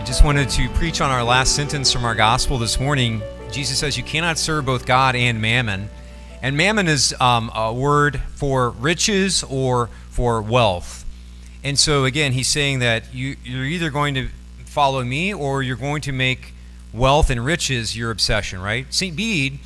I just wanted to preach on our last sentence from our gospel this morning. Jesus says you cannot serve both God and mammon. And mammon is a word for riches or for wealth. And so again, he's saying that you're either going to follow me or you're going to make wealth and riches your obsession, right? St. Bede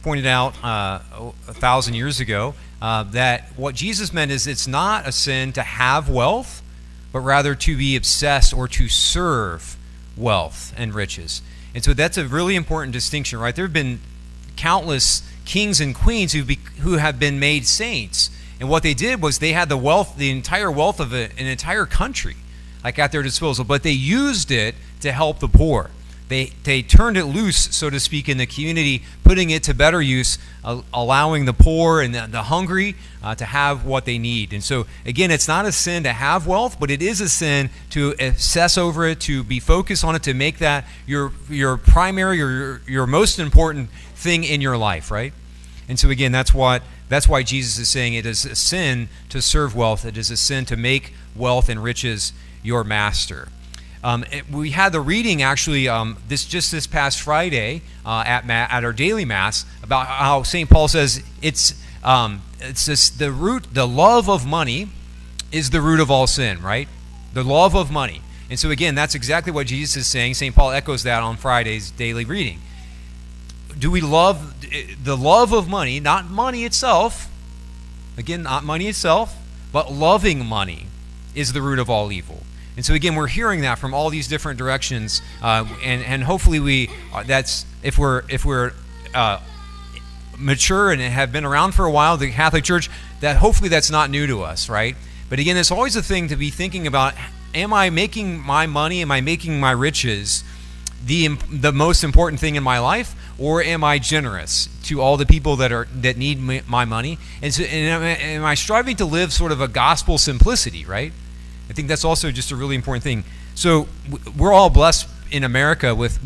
pointed out 1,000 years ago that what Jesus meant is it's not a sin to have wealth, but rather to be obsessed or to serve wealth and riches. And so that's a really important distinction, right? There have been countless kings and queens who have been made saints. And what they did was they had the wealth, the entire wealth of an entire country, like at their disposal, but they used it to help the poor. They turned it loose, so to speak, in the community, putting it to better use, allowing the poor and the hungry to have what they need. And so, again, it's not a sin to have wealth, but it is a sin to obsess over it, to be focused on it, to make that your primary or your most important thing in your life, right? And so, again, that's why Jesus is saying it is a sin to serve wealth. It is a sin to make wealth and riches your master. We had the reading actually this past Friday at our daily mass about how St. Paul says it's just the love of money is the root of all sin, right? The love of money. And so again, that's exactly what Jesus is saying. St. Paul echoes that on Friday's daily reading. Do we love the love of money, not money itself? Again, not money itself, but loving money is the root of all evil. And so again, we're hearing that from all these different directions, and hopefully that's if we're mature and have been around for a while, the Catholic Church, that hopefully that's not new to us, right? But again, it's always a thing to be thinking about: am I making my money, am I making my riches the most important thing in my life, or am I generous to all the people that need my money? And so, am I striving to live sort of a gospel simplicity, right? I think that's also just a really important thing. So we're all blessed in America with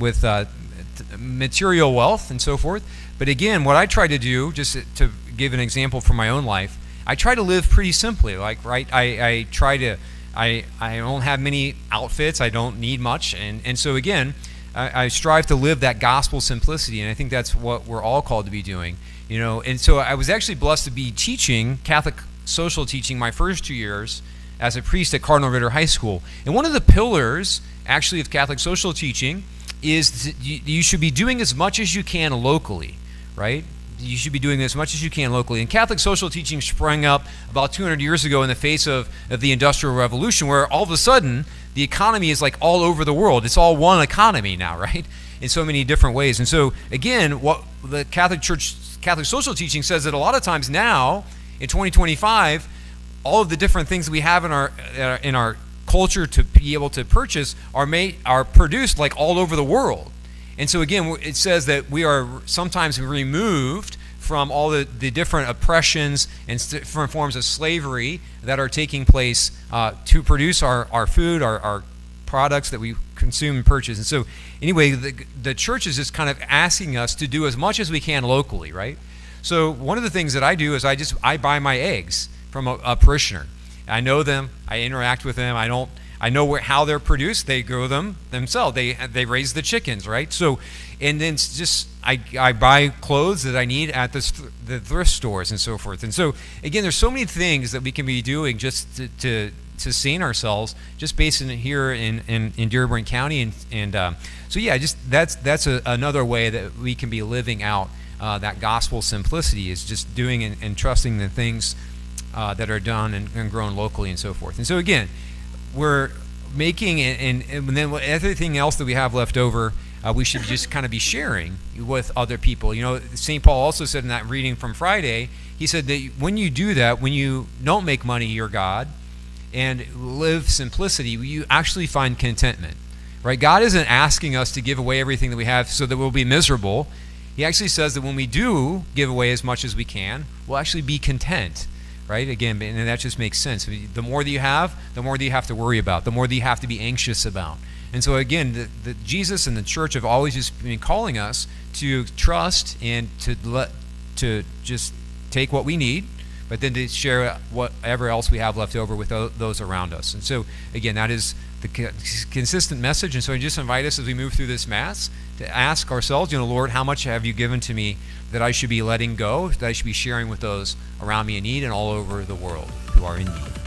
material wealth and so forth. But again, what I try to do, just to give an example from my own life, I try to live pretty simply. Like, right, I don't have many outfits. I don't need much. And so again, I strive to live that gospel simplicity. And I think that's what we're all called to be doing. You know, and so I was actually blessed to be teaching Catholic social teaching my first 2 years as a priest at Cardinal Ritter High School. And one of the pillars, actually, of Catholic social teaching is you should be doing as much as you can locally, right? You should be doing as much as you can locally. And Catholic social teaching sprang up about 200 years ago in the face of the Industrial Revolution, where all of a sudden the economy is like all over the world. It's all one economy now, right? In so many different ways. And so, again, what the Catholic social teaching says that a lot of times now, in 2025, all of the different things that we have in our culture to be able to purchase are produced like all over the world. And so again, it says that we are sometimes removed from all the different oppressions and different forms of slavery that are taking place to produce our food, our products that we consume and purchase. And so anyway, the church is just kind of asking us to do as much as we can locally, right? So one of the things that I do is I buy my eggs from a parishioner. I know them. I interact with them. I know how they're produced. They grow them themselves. They raise the chickens, right? So, and then just I buy clothes that I need at the thrift stores and so forth. And so again, there's so many things that we can be doing just to sustain ourselves, just based in here in Dearborn County. And so yeah, just that's another way that we can be living out that gospel simplicity, is just doing and trusting the things that are done and grown locally and so forth. And so again, we're making, and then everything else that we have left over, we should just kind of be sharing with other people. You know, St. Paul also said in that reading from Friday, he said that when you do that, when you don't make money your God and live simplicity, you actually find contentment, right? God isn't asking us to give away everything that we have so that we'll be miserable. He actually says that when we do give away as much as we can, we'll actually be content. Right? Again, and that just makes sense. The more that you have, the more that you have to worry about, the more that you have to be anxious about. And so again, Jesus and the church have always just been calling us to trust and to just take what we need, but then to share whatever else we have left over with those around us. And so again, that is consistent message. And so I just invite us as we move through this Mass to ask ourselves, Lord, how much have you given to me that I should be letting go, that I should be sharing with those around me in need and all over the world who are in need?